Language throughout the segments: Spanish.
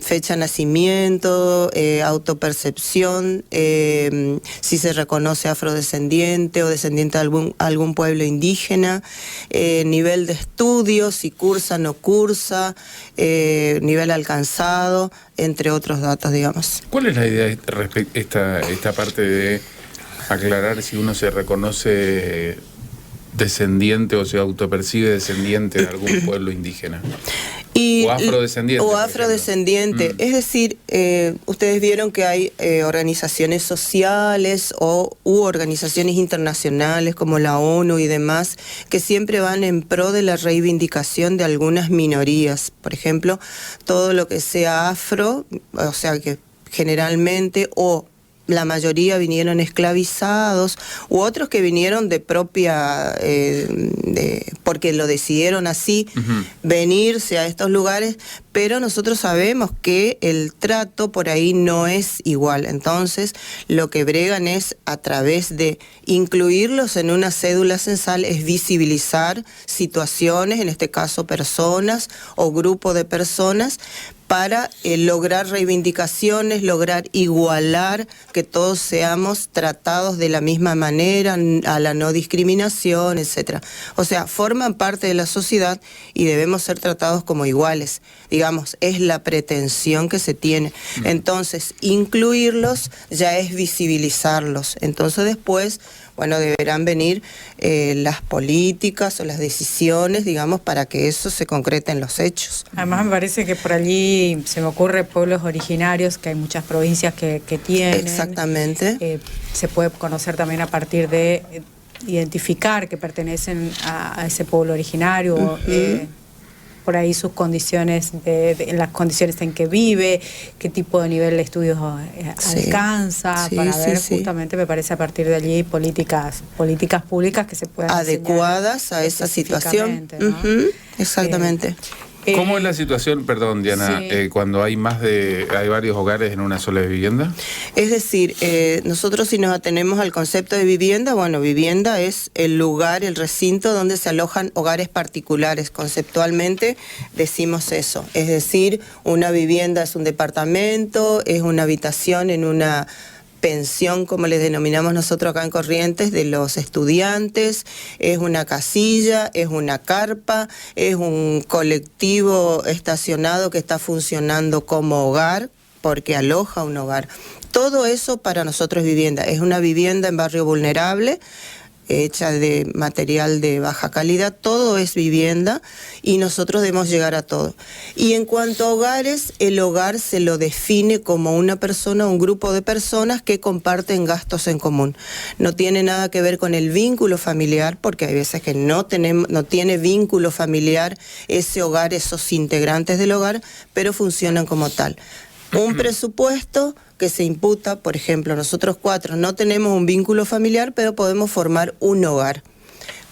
fecha de nacimiento, autopercepción, si se reconoce afrodescendiente o descendiente de algún pueblo indígena, nivel de estudio, si cursa, no cursa, nivel alcanzado, entre otros datos, digamos. ¿Cuál es la idea respecto a esta parte de aclarar si uno se reconoce descendiente o se autopercibe descendiente de algún pueblo indígena? O afrodescendiente. O afrodescendiente. Es decir, ustedes vieron que hay organizaciones sociales u organizaciones internacionales como la ONU y demás, que siempre van en pro de la reivindicación de algunas minorías. Por ejemplo, todo lo que sea afro, o sea que generalmente la mayoría vinieron esclavizados, u otros que vinieron de propia, porque lo decidieron así, venirse a estos lugares, pero nosotros sabemos que el trato por ahí no es igual. Entonces, lo que bregan es, a través de incluirlos en una cédula censal, es visibilizar situaciones, en este caso personas o grupo de personas, para lograr reivindicaciones, lograr igualar, que todos seamos tratados de la misma manera, a la no discriminación, etcétera. O sea, forman parte de la sociedad y debemos ser tratados como iguales. Digamos, es la pretensión que se tiene. Entonces, incluirlos ya es visibilizarlos. Entonces después, bueno, deberán venir las políticas o las decisiones, digamos, para que eso se concrete en los hechos. Además me parece que por allí se me ocurre pueblos originarios, que hay muchas provincias que tienen. Exactamente. Se puede conocer también a partir de identificar que pertenecen a ese pueblo originario, por ahí sus condiciones, las condiciones en que vive, qué tipo de nivel de estudios alcanza, para ver justamente, me parece, a partir de allí políticas públicas que se puedan adecuadas a esa situación, ¿no? Exactamente. ¿Cómo es la situación, perdón, Diana, cuando hay varios hogares en una sola vivienda? Es decir, nosotros, si nos atenemos al concepto de vivienda, bueno, vivienda es el lugar, el recinto donde se alojan hogares particulares. Conceptualmente decimos eso. Es decir, una vivienda es un departamento, es una habitación en una pensión, como les denominamos nosotros acá en Corrientes, de los estudiantes, es una casilla, es una carpa, es un colectivo estacionado que está funcionando como hogar, porque aloja un hogar. Todo eso para nosotros es vivienda. Es una vivienda en barrio vulnerable, hecha de material de baja calidad, todo es vivienda y nosotros debemos llegar a todo. Y en cuanto a hogares, el hogar se lo define como una persona, un grupo de personas que comparten gastos en común. No tiene nada que ver con el vínculo familiar, porque hay veces que no tiene vínculo familiar ese hogar, esos integrantes del hogar, pero funcionan como tal. Un presupuesto que se imputa, por ejemplo, nosotros 4 no tenemos un vínculo familiar, pero podemos formar un hogar.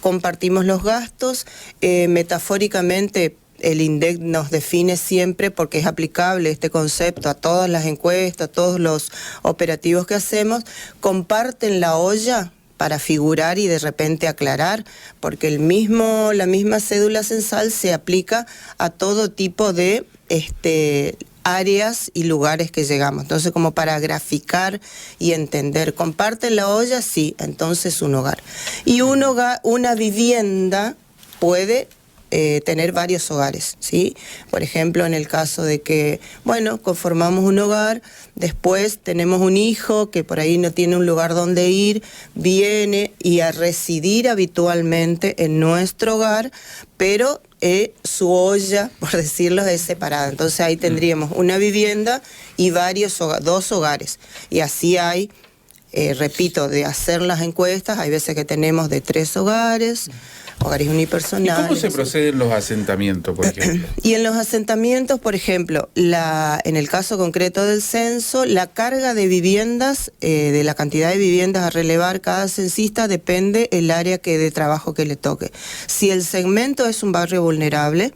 Compartimos los gastos, metafóricamente el INDEC nos define siempre, porque es aplicable este concepto a todas las encuestas, a todos los operativos que hacemos, comparten la olla para figurar y de repente aclarar, porque la misma cédula censal se aplica a todo tipo de áreas y lugares que llegamos. Entonces, como para graficar y entender, ¿comparten la olla? Sí, entonces un hogar. Y una vivienda puede tener varios hogares, ¿sí? Por ejemplo, en el caso de que, bueno, conformamos un hogar, después tenemos un hijo que por ahí no tiene un lugar donde ir, viene y a residir habitualmente en nuestro hogar, pero su olla, por decirlo, es separada. Entonces ahí tendríamos una vivienda y dos hogares. Y así hay, repito, de hacer las encuestas, hay veces que tenemos de 3 hogares unipersonales. ¿Y cómo se proceden los asentamientos, por ejemplo? Y en los asentamientos, por ejemplo, en el caso concreto del censo, la carga de viviendas, de la cantidad de viviendas a relevar cada censista, depende el área de trabajo que le toque. Si el segmento es un barrio vulnerable,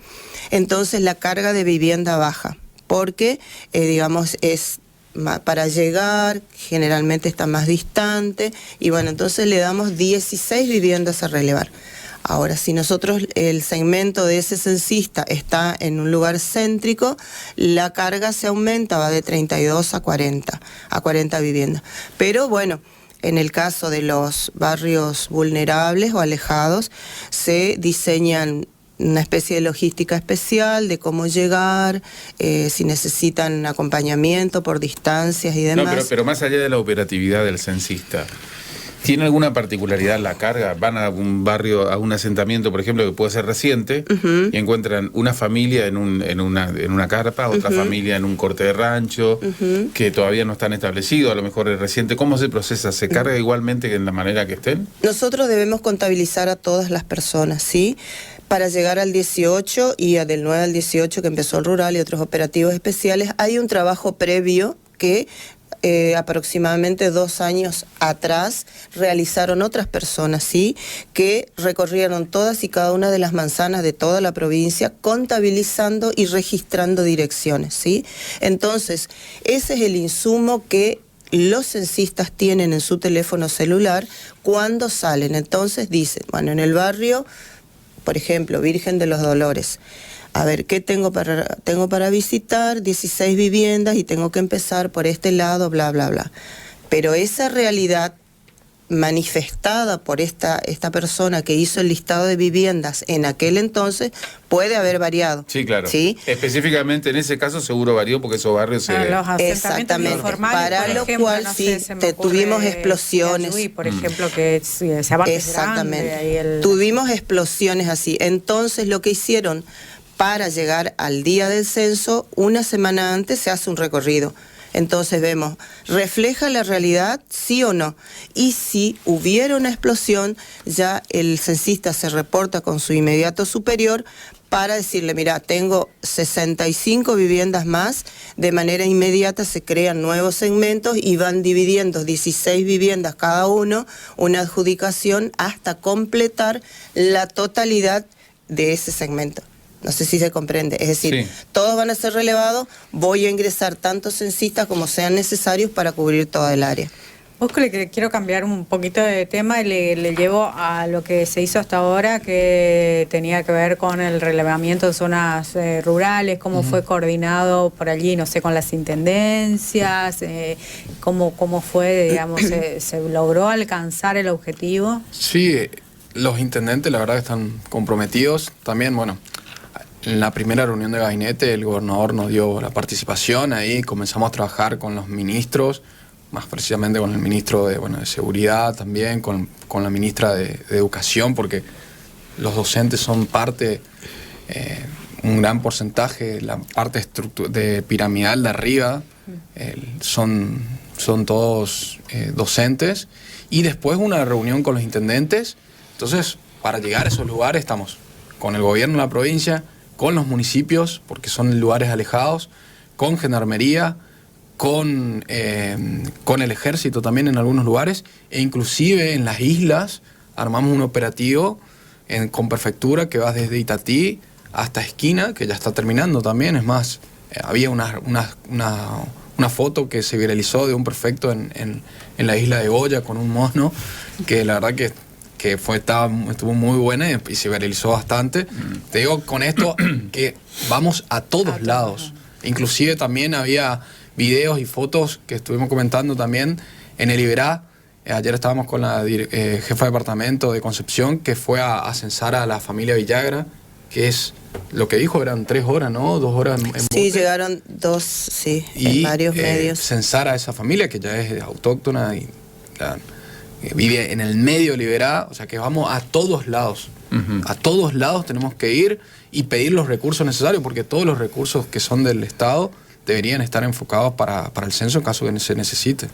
entonces la carga de vivienda baja, porque, digamos, para llegar, generalmente está más distante, y bueno, entonces le damos 16 viviendas a relevar. Ahora, si nosotros, el segmento de ese censista está en un lugar céntrico, la carga se aumenta, va de 32 a 40 viviendas. Pero bueno, en el caso de los barrios vulnerables o alejados, se diseñan una especie de logística especial de cómo llegar, si necesitan acompañamiento por distancias y demás. No, pero más allá de la operatividad del censista, ¿tiene alguna particularidad la carga? Van a un barrio, a un asentamiento, por ejemplo, que puede ser reciente, y encuentran una familia en una carpa, otra familia en un corte de rancho, que todavía no están establecidos, a lo mejor es reciente. ¿Cómo se procesa? ¿Se carga igualmente en la manera que estén? Nosotros debemos contabilizar a todas las personas, ¿sí? Para llegar al 18 y del 9 al 18 que empezó el rural y otros operativos especiales, hay un trabajo previo que aproximadamente 2 años atrás realizaron otras personas, ¿sí? Que recorrieron todas y cada una de las manzanas de toda la provincia, contabilizando y registrando direcciones, ¿sí? Entonces, ese es el insumo que los censistas tienen en su teléfono celular cuando salen. Entonces dicen, bueno, en el barrio, por ejemplo, Virgen de los Dolores, a ver, ¿qué tengo para visitar? 16 viviendas y tengo que empezar por este lado, bla, bla, bla. Pero esa realidad manifestada por esta persona que hizo el listado de viviendas en aquel entonces puede haber variado. Sí, claro. ¿Sí? Específicamente en ese caso seguro varió porque esos barrios se... Exactamente. Para lo cual sí, tuvimos explosiones. Por ejemplo, que se abarca. Exactamente. Tuvimos explosiones así. Entonces lo que hicieron para llegar al día del censo, una semana antes se hace un recorrido. Entonces vemos, ¿refleja la realidad? ¿Sí o no? Y si hubiera una explosión, ya el censista se reporta con su inmediato superior para decirle, mira, tengo 65 viviendas más, de manera inmediata se crean nuevos segmentos y van dividiendo 16 viviendas cada uno, una adjudicación hasta completar la totalidad de ese segmento. No sé si se comprende. Es decir, todos van a ser relevados, voy a ingresar tantos censistas como sean necesarios para cubrir toda el área. Busco, le quiero cambiar un poquito de tema y le llevo a lo que se hizo hasta ahora, que tenía que ver con el relevamiento de zonas rurales, cómo fue coordinado por allí, no sé, con las intendencias, cómo fue, digamos, se logró alcanzar el objetivo. Sí, los intendentes la verdad que están comprometidos. También, bueno, en la primera reunión de gabinete el gobernador nos dio la participación, ahí comenzamos a trabajar con los ministros, más precisamente con el ministro de Seguridad también, con la ministra de Educación, porque los docentes son parte, un gran porcentaje, la parte de piramidal de arriba, son todos docentes, y después una reunión con los intendentes. Entonces, para llegar a esos lugares estamos con el gobierno de la provincia, con los municipios, porque son lugares alejados, con Gendarmería, con el ejército también en algunos lugares, e inclusive en las islas armamos un operativo con prefectura que va desde Itatí hasta Esquina, que ya está terminando también. Es más, había una foto que se viralizó de un prefecto en la isla de Goya con un mono, que la verdad que estuvo muy buena y se viralizó bastante. Te digo con esto que vamos a todos lados. Inclusive también había videos y fotos que estuvimos comentando también en el Iberá. Ayer estábamos con la jefa de departamento de Concepción, que fue a censar a la familia Villagra, que es lo que dijo, eran 3 horas, ¿no? 2 horas en bote. Sí, llegaron 2, sí, en varios medios. Censar a esa familia, que ya es autóctona y vive en el medio de Iberá, o sea que vamos a todos lados. A todos lados tenemos que ir y pedir los recursos necesarios, porque todos los recursos que son del Estado deberían estar enfocados para el censo en caso que se necesite.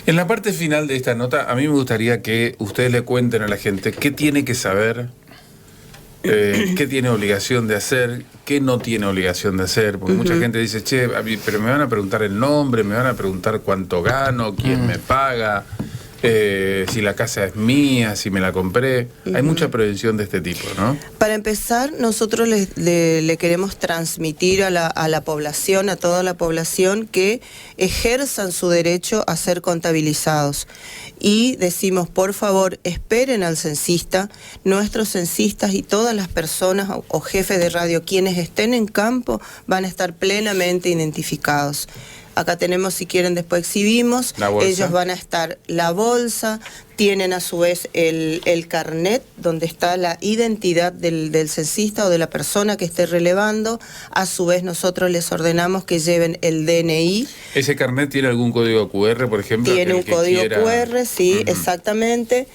En la parte final de esta nota, a mí me gustaría que ustedes le cuenten a la gente qué tiene que saber, qué tiene obligación de hacer, qué no tiene obligación de hacer, porque mucha gente dice, che, pero me van a preguntar el nombre, me van a preguntar cuánto gano, quién me paga. si la casa es mía, si me la compré. Hay mucha prevención de este tipo, ¿no? Para empezar, nosotros le queremos transmitir a la población, a toda la población, que ejerzan su derecho a ser contabilizados. Y decimos, por favor, esperen al censista. Nuestros censistas y todas las personas o jefes de radio, quienes estén en campo, van a estar plenamente identificados. Acá tenemos, si quieren, después exhibimos. Ellos van a estar la bolsa, tienen a su vez el carnet donde está la identidad del censista o de la persona que esté relevando. A su vez nosotros les ordenamos que lleven el DNI. ¿Ese carnet tiene algún código QR, por ejemplo? Tiene un código QR, sí, exactamente.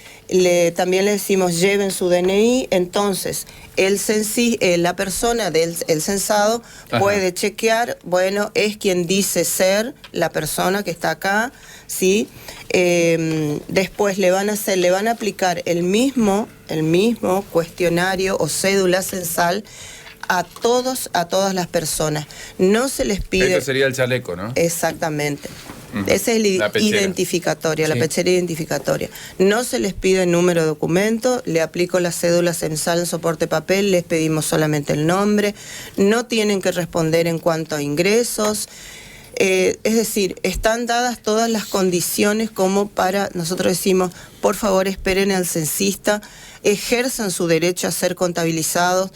También le decimos lleven su DNI, entonces la persona del censado puede chequear, bueno, es quien dice ser la persona que está acá, ¿sí? Después le van a aplicar el mismo cuestionario o cédula censal a todas las personas. No se les pide... Este sería el chaleco, ¿no? Exactamente. Esa es la identificatoria, la pechera identificatoria. No se les pide número de documento, le aplico la cédula censal en soporte papel, les pedimos solamente el nombre, no tienen que responder en cuanto a ingresos. Es decir, están dadas todas las condiciones como para, nosotros decimos, por favor esperen al censista, ejerzan su derecho a ser contabilizados,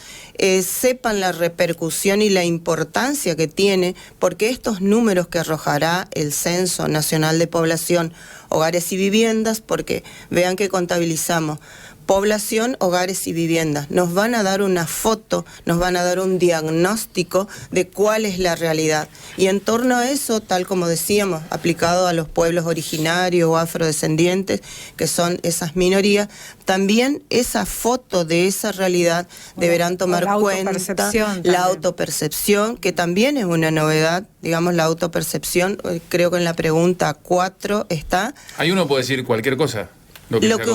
sepan la repercusión y la importancia que tiene, porque estos números que arrojará el Censo Nacional de Población, Hogares y Viviendas, porque vean que contabilizamos población, hogares y viviendas, nos van a dar una foto, nos van a dar un diagnóstico de cuál es la realidad. Y en torno a eso, tal como decíamos, aplicado a los pueblos originarios o afrodescendientes, que son esas minorías, también esa foto de esa realidad deberán tomar cuenta la autopercepción, que también es una novedad, digamos, la autopercepción, creo que en la pregunta 4 está. Ahí uno puede decir cualquier cosa. Lo que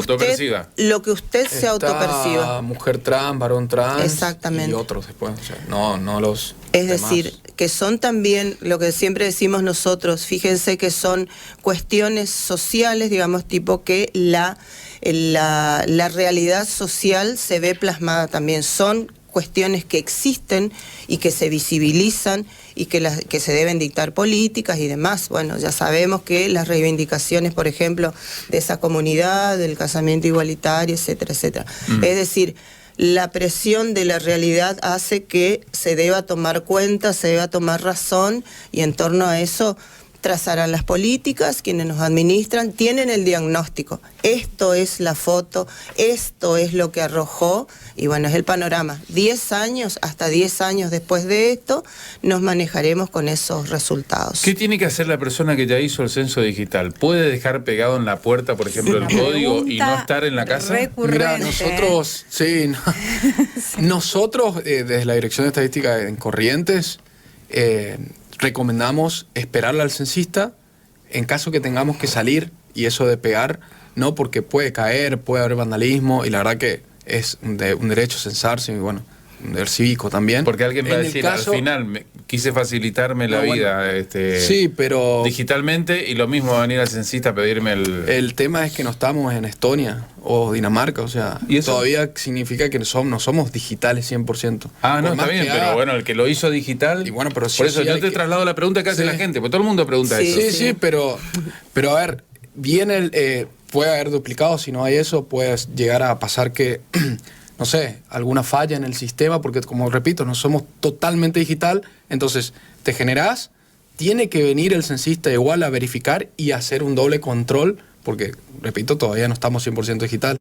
usted se autoperciba. Mujer trans, varón trans. Exactamente. Y otros después. O sea, no los Es demás. decir, que son también lo que siempre decimos nosotros, fíjense que son cuestiones sociales, digamos, tipo que la realidad social se ve plasmada también. Son cuestiones que existen y que se visibilizan y que se deben dictar políticas y demás. Bueno, ya sabemos que las reivindicaciones, por ejemplo, de esa comunidad, del casamiento igualitario, etcétera, etcétera. Es decir, la presión de la realidad hace que se deba tomar cuenta, se deba tomar razón, y en torno a eso trazarán las políticas, quienes nos administran, tienen el diagnóstico. Esto es la foto, esto es lo que arrojó, y bueno, es el panorama. 10 años, hasta 10 años después de esto, nos manejaremos con esos resultados. ¿Qué tiene que hacer la persona que ya hizo el censo digital? ¿Puede dejar pegado en la puerta, por ejemplo, el código y no estar en la casa? Mira, nosotros, nosotros desde la Dirección de Estadística en Corrientes, recomendamos esperarle al censista en caso que tengamos que salir, y eso de pegar, no, porque puede caer, puede haber vandalismo, y la verdad que es un derecho censarse, y bueno, un deber cívico también. Porque alguien va a decir, al final quise facilitarme la vida sí, pero digitalmente, y lo mismo va a venir al censista a pedirme el tema es que no estamos en Estonia o Dinamarca, o sea, ¿y eso? Todavía significa que no somos digitales 100%. Ah, no, está bien, pero bueno, el que lo hizo digital, y bueno, pero sí, por eso yo te traslado la pregunta que hace la gente, porque todo el mundo pregunta eso. Sí, pero a ver, viene puede haber duplicado, si no hay eso, puede llegar a pasar que no sé, alguna falla en el sistema, porque como repito, no somos totalmente digital, entonces te generás, tiene que venir el censista igual a verificar y hacer un doble control, porque repito, todavía no estamos 100% digital.